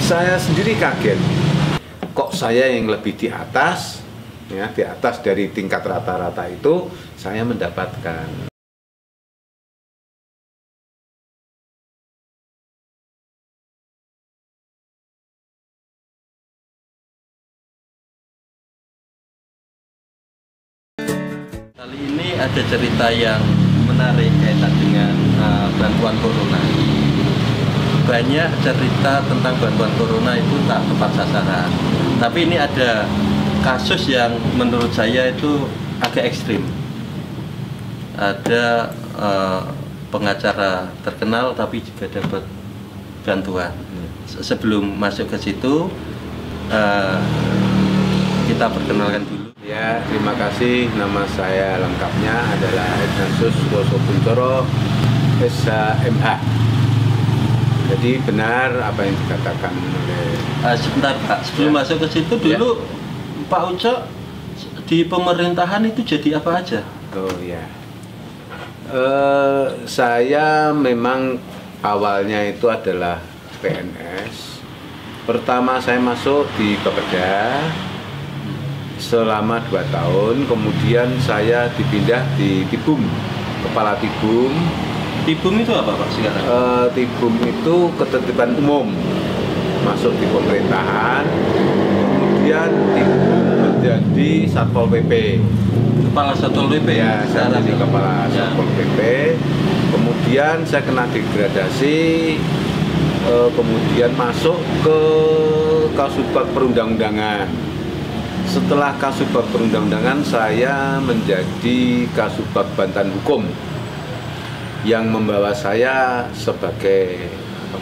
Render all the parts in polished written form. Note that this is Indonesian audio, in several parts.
Saya sendiri kaget, kok saya yang lebih di atas, ya, di atas dari tingkat rata-rata itu saya mendapatkan. Kali ini ada cerita yang menarik kaitan dengan bantuan corona. Banyak cerita tentang bantuan corona itu tak tepat sasaran. Tapi ini ada kasus yang menurut saya itu agak ekstrim. Ada pengacara terkenal tapi juga dapat bantuan. Sebelum masuk ke situ, kita perkenalkan dulu. Ya, terima kasih. Nama saya lengkapnya adalah Ignatius Suroso Kuncoro, SHMH. Jadi benar apa yang dikatakan oleh... Sebentar Pak, sebelum masuk ke situ dulu, Pak Uco di pemerintahan itu jadi apa aja? Oh ya, saya memang awalnya itu adalah PNS. Pertama saya masuk di Bapeda selama 2 tahun, kemudian saya dipindah di Tibum, Kepala Tibum. Tibum itu apa Pak sekarang? Tibum itu ketertiban umum, masuk di pemerintahan, kemudian Tibum menjadi Satpol PP. Kepala Satpol PP? Ya, saya jadi Kepala Satpol PP. Kemudian saya kena degradasi, kemudian masuk ke Kasubag Perundang-undangan. Setelah Kasubag Perundang-undangan, saya menjadi Kasubag Bantahan Hukum yang membawa saya sebagai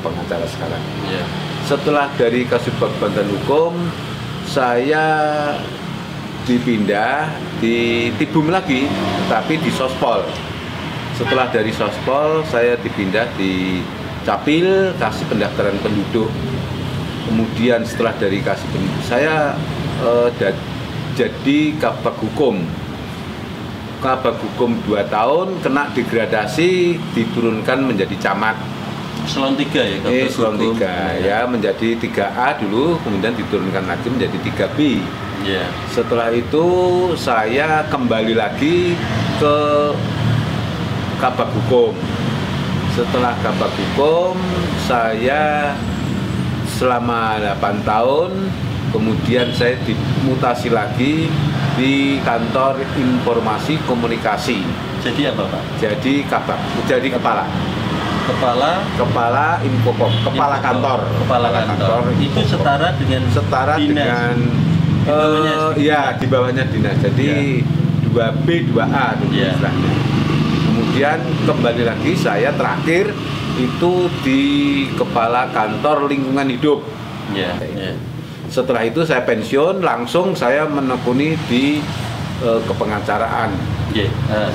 pengacara sekarang. Yeah. Setelah dari Kasubag Bantahan Hukum, saya dipindah di Tibum lagi, tapi di Sospol. Setelah dari Sospol, saya dipindah di Capil, Kasih Pendaftaran Penduduk. Kemudian setelah dari Kasih Penduduk, saya jadi Kabag Hukum. Kabag Hukum 2 tahun, kena degradasi, diturunkan menjadi camat. Eselon 3 ya? Eselon 3 ya, menjadi 3A dulu, kemudian diturunkan lagi menjadi 3B. Yeah. Setelah itu saya kembali lagi ke Kabag Hukum. Setelah Kabag Hukum, saya selama 8 tahun, kemudian saya dimutasi lagi di Kantor Informasi Komunikasi. Jadi apa Pak? Jadi Kabag, jadi kepala Infocom, kepala kantor. Kepala kantor. Itu setara dengan dengan ya, di bawahnya dinas. Jadi 2B 2A dulu istilahnya. Kemudian kembali lagi saya terakhir itu di Kepala Kantor Lingkungan Hidup. Setelah itu saya pensiun, langsung saya menekuni di kepengacaraan.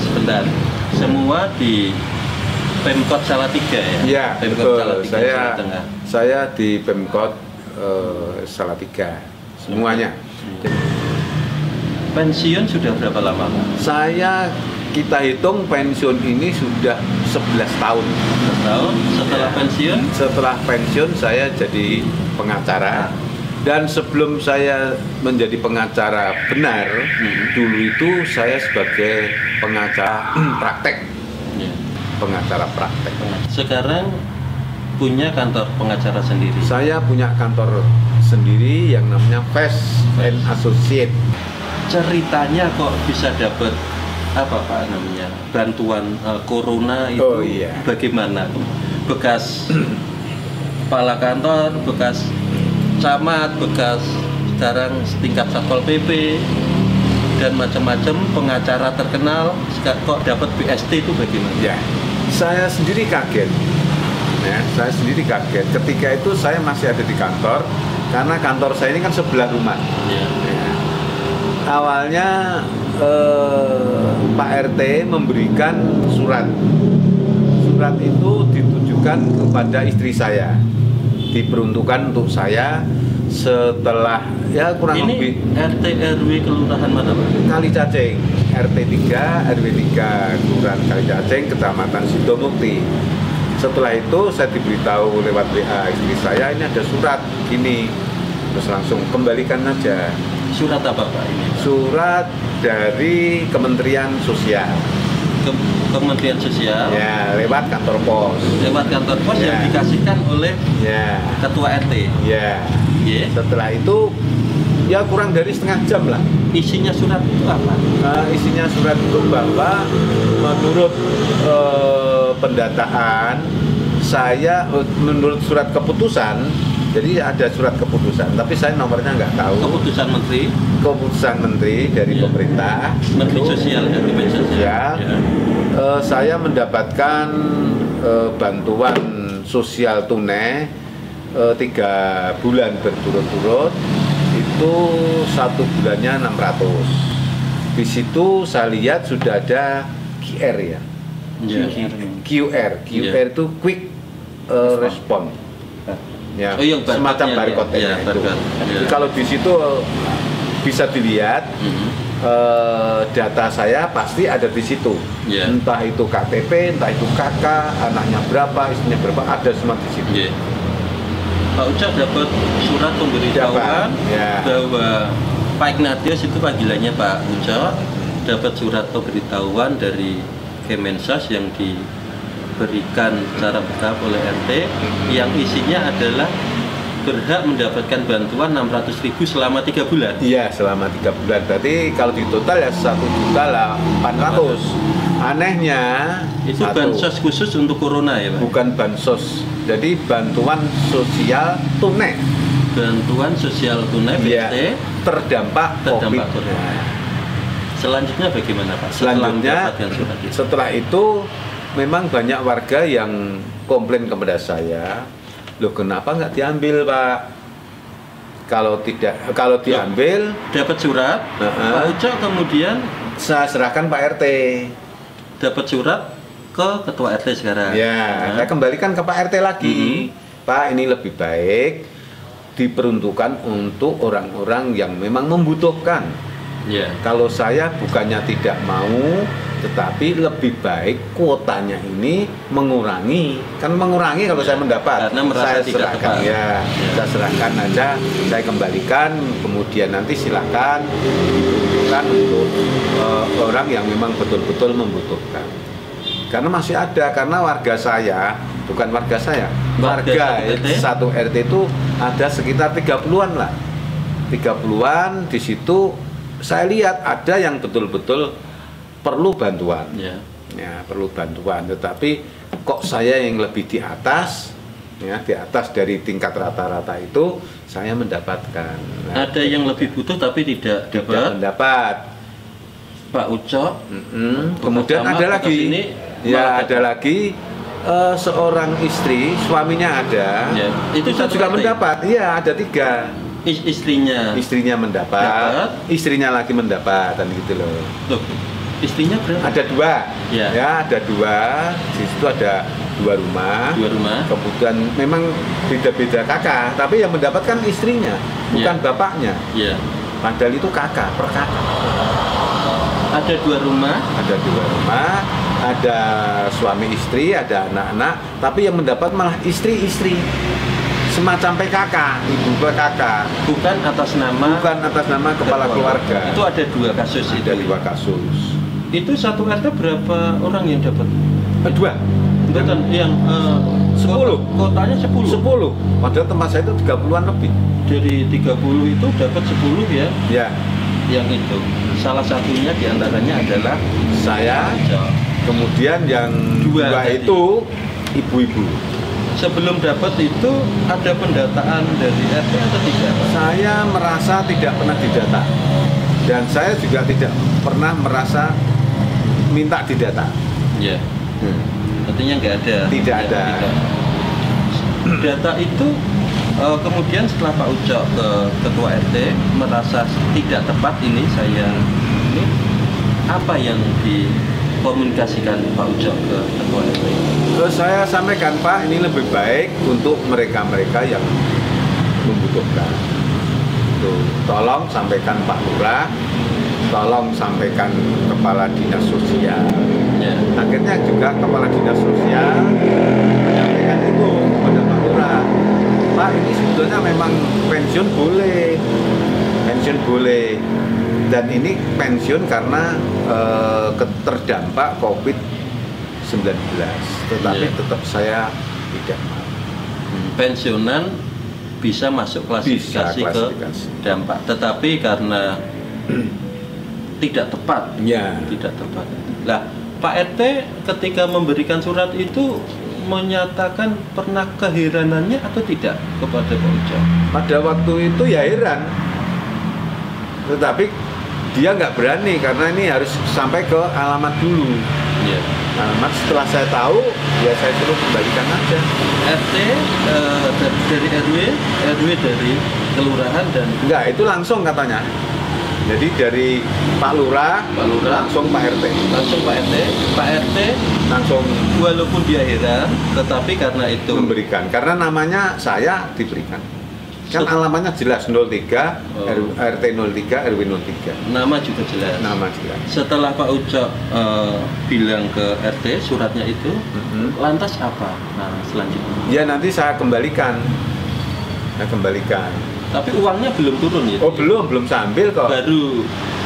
Sebentar, semua di Pemkot Salatiga ya? Iya, betul. Salatiga, saya di Pemkot Salatiga, semuanya. Pensiun sudah berapa lama Pak? Kita hitung pensiun ini sudah 11 tahun. 11 tahun, setelah pensiun? Setelah pensiun saya jadi pengacara. Dan sebelum saya menjadi pengacara benar, dulu itu saya sebagai pengacara praktek. Pengacara praktek. Sekarang punya kantor pengacara sendiri? Saya punya kantor sendiri yang namanya Fest and Associate. Ceritanya kok bisa dapat apa Pak namanya bantuan corona itu? Oh, iya. Bagaimana? Bekas kepala kantor, bekas camat, bekas sekarang tingkat Satpol PP dan macam-macam pengacara terkenal, kok dapat BST itu bagaimana? Ya, saya sendiri kaget. Ya, saya sendiri kaget. Ketika itu saya masih ada di kantor, karena kantor saya ini kan sebelah rumah. Ya. Awalnya Pak RT memberikan surat. Surat itu ditujukan kepada istri saya, diperuntukkan untuk saya setelah ya kurang lebih. RT RW kelurahan mana Pak? Kalicacing, RT 3 RW 3 Kelurahan Kalicacing, Kecamatan Sidomukti. Setelah itu saya diberitahu lewat WA istri saya, ini ada surat gini, terus langsung kembalikan aja. Surat apa Pak ini? Surat dari Kementerian Sosial. Kementerian Sosial. Ya, lewat kantor pos. Lewat kantor pos Ya. yang dikasihkan oleh Ya. Ketua RT. Ya. Ya. Setelah itu ya kurang dari setengah jam lah. Isinya surat itu apa? Isinya surat itu bahwa menurut pendataan saya, menurut surat keputusan, jadi ada surat keputusan, tapi saya nomornya nggak tahu. Keputusan Menteri. Keputusan menteri dari Ya. pemerintah. Menteri Itu, Sosial ya, Kementerian Sosial. Ya. Saya mendapatkan bantuan sosial tunai 3 bulan berturut-turut, itu 1 bulannya 600. Di situ saya lihat sudah ada QR ya. Ya. QR itu quick respon. Ya, Oh, yang semacam barcode-nya, barcode ya, itu. barcode. Jadi Ya. kalau di situ bisa dilihat data saya pasti ada di situ. Ya. Entah itu KTP, entah itu KK, anaknya berapa, istrinya berapa, ada semua di situ. Ya. Pak Ucok dapat surat pemberitahuan Ya. bahwa Pak Ignatius, itu panggilannya Pak Ucok, dapat surat pemberitahuan dari Kemensos yang diberikan secara bertahap oleh RT, yang isinya adalah berhak mendapatkan bantuan 600.000 selama 3 bulan. Iya, selama 3 bulan. Berarti kalau di total ya 1.800.000. Anehnya Itu satu, bansos khusus untuk corona ya Pak? bukan bansos. Jadi bantuan sosial tunai. Bantuan sosial tunai Iya, BST terdampak COVID. corona. Selanjutnya bagaimana Pak? Selanjutnya Setelah mendapatkan surat itu? setelah itu memang banyak warga yang komplain kepada saya, loh kenapa nggak diambil Pak? Kalau diambil, Dapat surat, Pak Ucok kemudian saya serahkan Pak RT. dapat surat ke Ketua RT sekarang. Ya, saya kembalikan ke Pak RT lagi. Pak, ini lebih baik diperuntukkan untuk orang-orang yang memang membutuhkan. Ya. Kalau saya bukannya tidak mau, tetapi lebih baik kuotanya ini mengurangi. Kan mengurangi kalau saya mendapat. Karena merasa Saya tidak serahkan tepat. ya, saya serahkan aja, saya kembalikan, kemudian nanti silakan diperuntukkan untuk orang yang memang betul-betul membutuhkan. Karena masih ada, karena warga saya, bukan warga saya, warga satu RT itu ada sekitar 30-an lah. 30-an, di situ saya lihat ada yang betul-betul perlu bantuan. Ya. Ya, perlu bantuan, tetapi kok saya yang lebih di atas, ya, di atas dari tingkat rata-rata itu saya mendapatkan. Nah, Ada yang lebih butuh tapi tidak dapat. mendapat. Pak Ucok. Kemudian Pertama, ada ke lagi, sini ya malah ada lagi seorang istri, suaminya ada, Ya, itu satu juga RT? mendapat. Iya, ada 3. Istrinya. Istrinya mendapat, Dapat. istrinya lagi mendapat, dan gitu loh. Loh, istrinya berapa? Ada 2, Ya. ada 2. Di situ ada 2 rumah. 2 rumah. Kemudian memang beda-beda kakak, tapi yang mendapatkan istrinya, bukan Ya. bapaknya. Ya. Padahal itu kakak per kakak. Ada 2 rumah. Ada 2 rumah, ada suami istri, ada anak-anak, tapi yang mendapat malah istri-istri, semacam PKK, ibu PKK, Bukan atas nama. bukan atas nama kepala keluarga. Itu ada 2 kasus ada itu. 2 kasus. Itu satu RT berapa orang yang dapat? 2. Bukan yang 10. Kotanya 10. 10. Padahal tempat saya itu 30-an lebih. Dari 30 itu dapat 10 ya. Ya, Yang itu. Salah satunya diantaranya adalah saya. Ucok. Kemudian yang Dua 2 tadi. itu ibu-ibu. Sebelum dapat itu ada pendataan dari RT atau tidak? Saya merasa tidak pernah didata. Dan saya juga tidak pernah merasa minta didata. Ya. Artinya nggak ada. Tidak ada. tidak. Data itu kemudian setelah Pak Ucok ke Ketua RT merasa tidak tepat ini apa yang dikomunikasikan Pak Ucok ke Ketua RT? Terus saya sampaikan, Pak, ini lebih baik untuk mereka-mereka yang membutuhkan. Tuh, tolong sampaikan Pak Lurah, tolong sampaikan Kepala Dinas Sosial. Ya. Akhirnya juga kepala dinas sosial menyampaikan itu kepada Pak Lurah. Pak, ini sebetulnya memang pensiun boleh, dan ini pensiun karena terdampak COVID-19, tetapi Ya. tetap saya tidak mau. Pensiunan bisa masuk klasifikasi ke klasifikasi. dampak, tetapi karena tidak tepat. Ya. Tidak tepat. Nah, Pak RT ketika memberikan surat itu menyatakan pernah keheranannya atau tidak kepada Pak Ucok? Pada waktu itu ya heran, tetapi dia nggak berani karena ini harus sampai ke alamat dulu. Ya. Alamat setelah saya tahu, ya saya suruh kembalikan aja. RT dari RW dari kelurahan dan Enggak, itu langsung katanya. Jadi dari Pak Lurah, langsung Pak RT. langsung Pak RT Langsung walaupun dia heran, tetapi karena itu memberikan. Karena namanya saya diberikan. Kan alamatnya jelas 03, RT 03, RW 03. nama juga jelas. Nama jelas. Setelah Pak Ucok bilang ke RT suratnya itu, lantas apa? Nah, selanjutnya. Ya nanti saya kembalikan. Tapi uangnya belum turun ya? Oh belum saya ambil kok.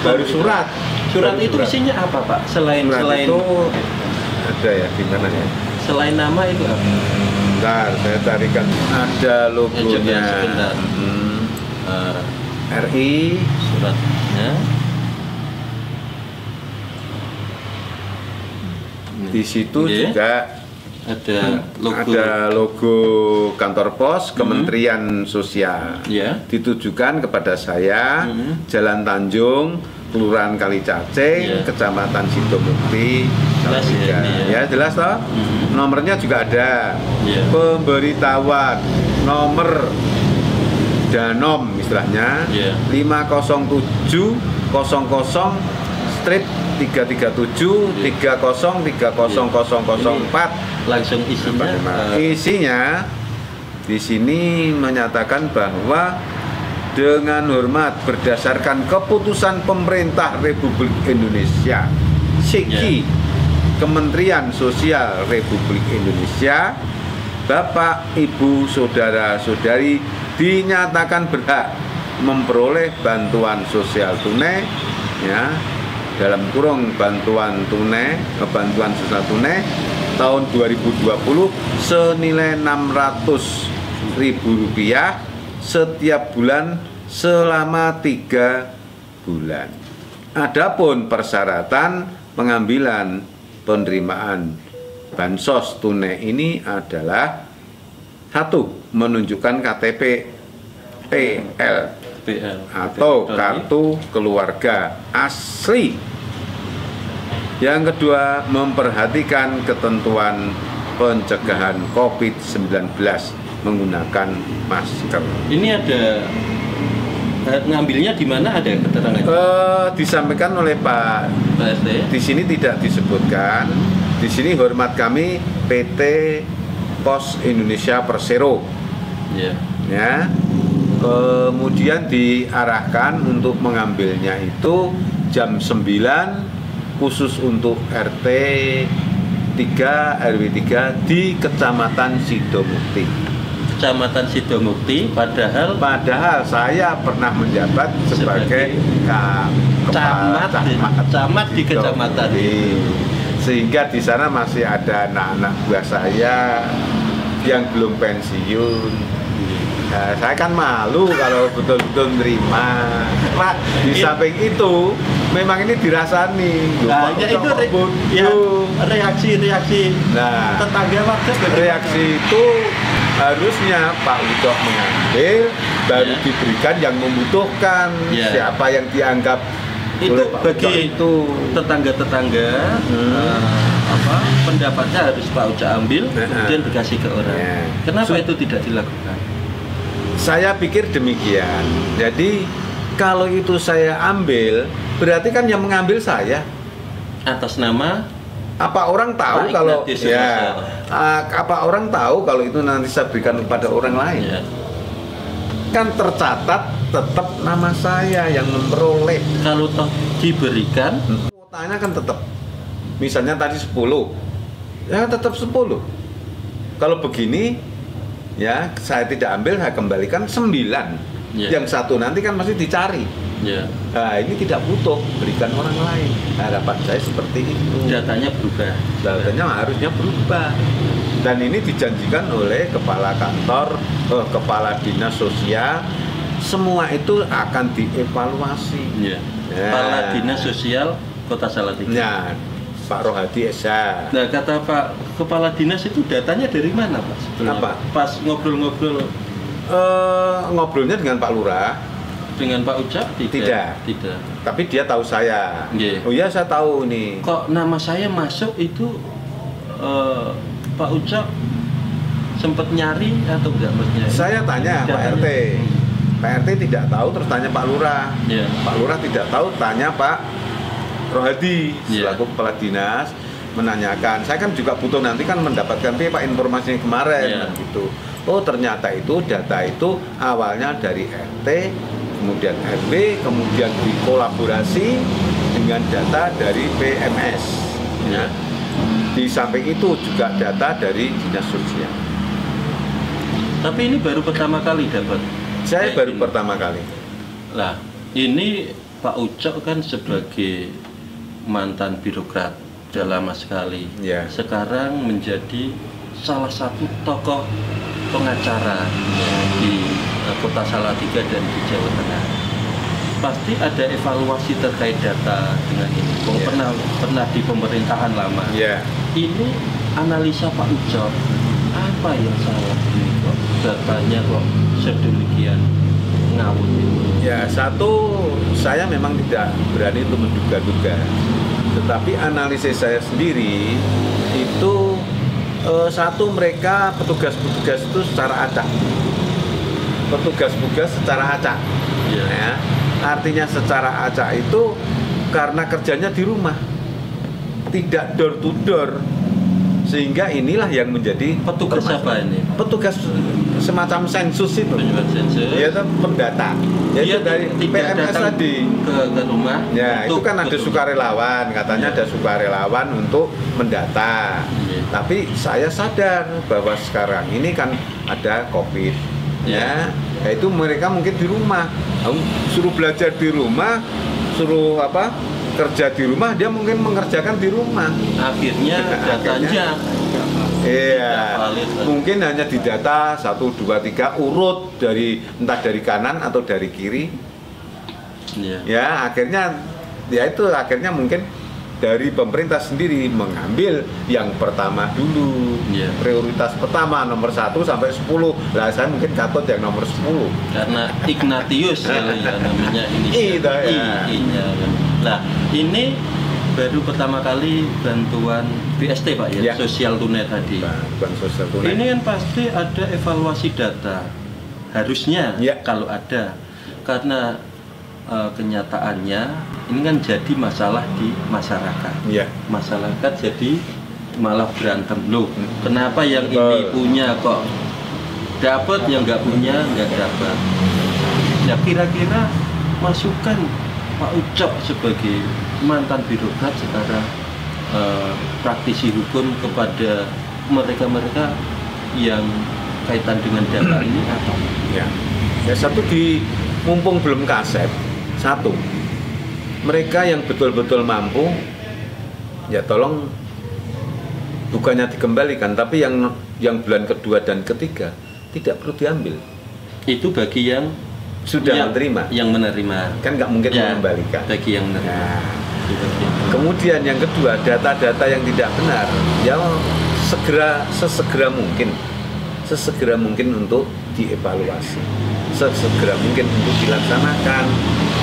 Baru surat. Surat itu isinya apa Pak? Selain itu ada ya di mana ya? Selain nama itu apa? Bentar, saya carikan. Ada logonya. Sebentar. RI. Suratnya. Di situ Oke. juga ada logo kantor pos Kementerian Sosial. Ya. Ditujukan kepada saya, Jalan Tanjung, Kelurahan Kalicacing, Ya. Kecamatan Sidomukti. Jelas ya Salatiga. ini ya. Ya jelas toh. Nomornya juga ada. Ya. Pemberitahuan nomor Danom istilahnya, Ya. 507-037-3030-04. Langsung isinya Isinya di sini menyatakan bahwa dengan hormat berdasarkan keputusan pemerintah Republik Indonesia, SIKI, Kementerian Sosial Republik Indonesia, Bapak, Ibu, Saudara-saudari dinyatakan berhak memperoleh bantuan sosial tunai, ya, dalam kurung bantuan sosial tunai tahun 2020 senilai Rp600.000 setiap bulan selama 3 bulan. Adapun persyaratan pengambilan penerimaan bansos tunai ini adalah 1. Menunjukkan KTP PL atau kartu keluarga asli. Yang kedua, memperhatikan ketentuan pencegahan COVID-19 menggunakan masker. Ini ada ngambilnya di mana, ada keterangan? Disampaikan oleh Pak RT. Di sini tidak disebutkan. Di sini hormat kami PT Pos Indonesia Persero. Ya. Ya. Kemudian diarahkan untuk mengambilnya itu jam 9 khusus untuk RT 3 RW 3 di Kecamatan Sidomukti. Kecamatan Sidomukti, padahal saya pernah menjabat sebagai camat di kecamatan itu. Sehingga di sana masih ada anak-anak buah saya yang belum pensiun. Nah, saya kan malu kalau betul-betul menerima. Pak, di samping itu memang ini dirasani. Nah, itu reaksi Nah, tetangga warga. reaksi itu harusnya Pak Ucok mengambil, baru diberikan yang membutuhkan. Siapa yang dianggap itu oleh Pak bagi Ucok itu tetangga-tetangga pendapatnya harus Pak Ucok ambil, kemudian dikasih ke orang. Kenapa itu tidak dilakukan? Saya pikir demikian. Jadi kalau itu saya ambil, berarti kan yang mengambil saya. Atas nama Apa orang tahu Pak kalau Ignatius ya? Apa orang tahu kalau itu nanti saya berikan kepada orang lain? ya. Kan tercatat tetap nama saya yang memperoleh. Kalau toh diberikan, Kuotanya kan tetap Misalnya tadi 10, ya tetap 10. Kalau begini, ya saya tidak ambil, saya kembalikan 9. Yang satu nanti kan masih dicari. Nah, ini tidak butuh, berikan orang lain. Harapan saya seperti itu. Datanya berubah. Datanya harusnya berubah. Dan ini dijanjikan oleh kepala kantor, kepala dinas sosial. Semua itu akan dievaluasi. Kepala dinas sosial Kota Salatiga. Nah, Pak Rohadi Esa. Nah, kata Pak Kepala Dinas itu datanya dari mana, Pak? Sebenarnya? Apa? Pas ngobrol-ngobrol. Ngobrolnya dengan Pak Lurah. Dengan Pak Ucap? Tidak. Tapi dia tahu saya. Yeah. Oh iya, saya tahu nih. Kok nama saya masuk itu Pak Ucap sempat nyari atau enggak maksudnya? Saya tanya Pak RT. Pak RT tidak tahu, terus tanya Pak Lurah. Yeah. Pak Lurah tidak tahu, tanya Pak Rohadi selaku kepala dinas, menanyakan. Saya kan juga butuh nanti kan mendapatkan Pak informasi kemarin kan gitu. Oh ternyata itu data itu awalnya dari RT, kemudian RW, kemudian dikolaborasi dengan data dari PMS. Ya. Di samping itu juga data dari dinas sosial. Tapi ini baru pertama kali dapat. Saya baru pertama kali. Lah, ini Pak Ucok kan sebagai mantan birokrat, sudah lama sekali. Ya. Sekarang menjadi salah satu tokoh pengacara di Kota Salatiga dan di Jawa Tengah. Pasti ada evaluasi terkait data dengan ini. Pernah di pemerintahan lama. Ini analisa Pak Ucok, apa yang salah ini kok datanya kok sedemikian ngawur itu? Ya, satu, saya memang tidak berani untuk menduga-duga. Tetapi analisis saya sendiri itu satu, mereka petugas-petugas itu secara acak. Petugas-petugas secara acak. Ya. Artinya secara acak itu karena kerjanya di rumah. Tidak door to door. Sehingga inilah yang menjadi petugas apa ini? Petugas semacam sensus itu. Ya, itu pendata. Dia dari PMS tadi ke rumah. Ya, itu kan ada sukarelawan, katanya ada sukarelawan untuk mendata. Tapi saya sadar bahwa sekarang ini kan ada COVID. Ya, itu mereka mungkin di rumah. Suruh belajar di rumah, suruh kerja di rumah, dia mungkin mengerjakan di rumah. Akhirnya datanya mungkin hanya didata 1, 2, 3 urut dari entah dari kanan atau dari kiri. Ya, akhirnya mungkin dari pemerintah sendiri mengambil yang pertama dulu. Prioritas pertama nomor 1 sampai 10. Lah saya mungkin katut yang nomor 10. Karena Ignatius ya namanya ini. Nah, ini baru pertama kali bantuan BST Pak ya, sosial tunai tadi. Bantuan sosial tunai. Ini kan pasti ada evaluasi data. Harusnya kalau ada. Karena kenyataannya ini kan jadi masalah di masyarakat. Masyarakat jadi malah berantem. Loh, kenapa yang ini punya kok dapat, yang nggak punya nggak dapat? Ya kira-kira masukan Pak Ucok sebagai mantan birokrat sekarang praktisi hukum kepada mereka-mereka yang kaitan dengan data ini apa? Ya, satu mumpung belum kaset, satu mereka yang betul-betul mampu, ya tolong bukannya dikembalikan, tapi yang bulan kedua dan ketiga tidak perlu diambil. Itu bagi yang sudah menerima, yang menerima kan nggak mungkin mengembalikan. Bagi yang menerima. Kemudian yang kedua, data-data yang tidak benar, ya sesegera mungkin untuk dievaluasi, sesegera mungkin untuk dilaksanakan.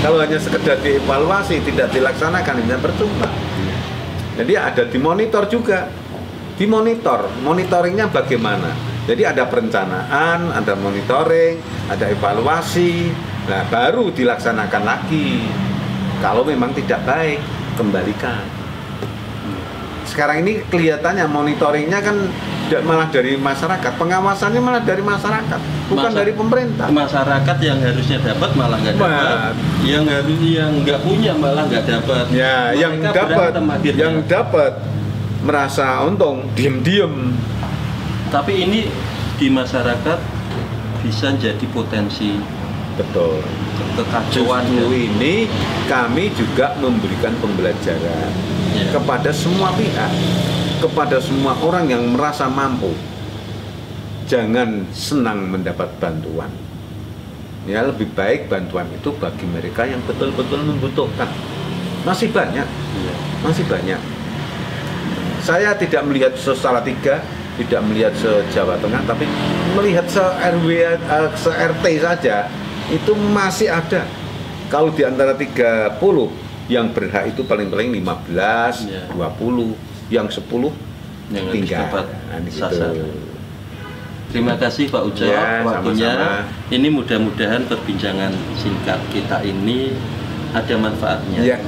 Kalau hanya sekedar dievaluasi tidak dilaksanakan, ini percuma. Jadi ada dimonitor juga, monitoringnya bagaimana. Jadi ada perencanaan, ada monitoring, ada evaluasi, nah baru dilaksanakan lagi. Kalau memang tidak baik, kembalikan. Sekarang ini kelihatannya monitoringnya kan malah dari masyarakat, pengawasannya malah dari masyarakat, bukan dari pemerintah. Masyarakat yang harusnya dapat malah nggak dapat, yang nggak punya malah nggak dapat. Ya, yang dapat merasa untung, diem-diem. Tapi ini di masyarakat bisa jadi potensi. Betul. Kekacauan. Justru ini kami juga memberikan pembelajaran kepada semua pihak, kepada semua orang yang merasa mampu. Jangan senang mendapat bantuan. Ya, lebih baik bantuan itu bagi mereka yang betul-betul membutuhkan. Masih banyak, masih banyak. Saya tidak melihat se-Salatiga, tidak melihat se-Jawa Tengah, tapi melihat se-RW, se-RT saja, itu masih ada. Kalau di antara 30 yang berhak itu paling-paling 15, 20, yang 10 yang tinggal. Terima kasih Pak Ujo waktunya. Sama-sama. Ini mudah-mudahan perbincangan singkat kita ini ada manfaatnya.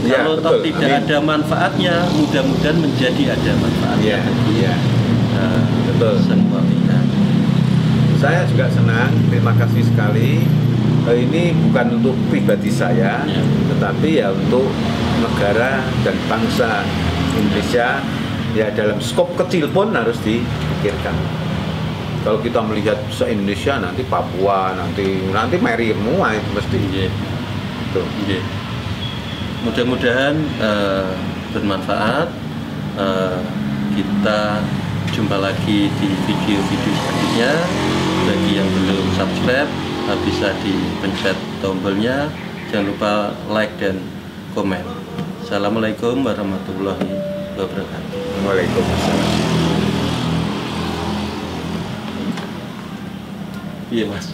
Kalau toh tidak ada manfaatnya, mudah-mudahan menjadi ada manfaatnya. Betul. Semua pihak. Saya juga senang, terima kasih sekali. Ini bukan untuk pribadi saya, tetapi ya untuk negara dan bangsa Indonesia. Ya, dalam skop kecil pun harus dipikirkan. Kalau kita melihat se-Indonesia, nanti Papua, nanti meri semua itu mesti. Mudah-mudahan bermanfaat. Kita jumpa lagi di video-video selanjutnya. Bagi yang belum subscribe, bisa dipencet tombolnya. Jangan lupa like dan komen. Assalamualaikum warahmatullahi wabarakatuh. Waalaikumsalam. Iya Mas.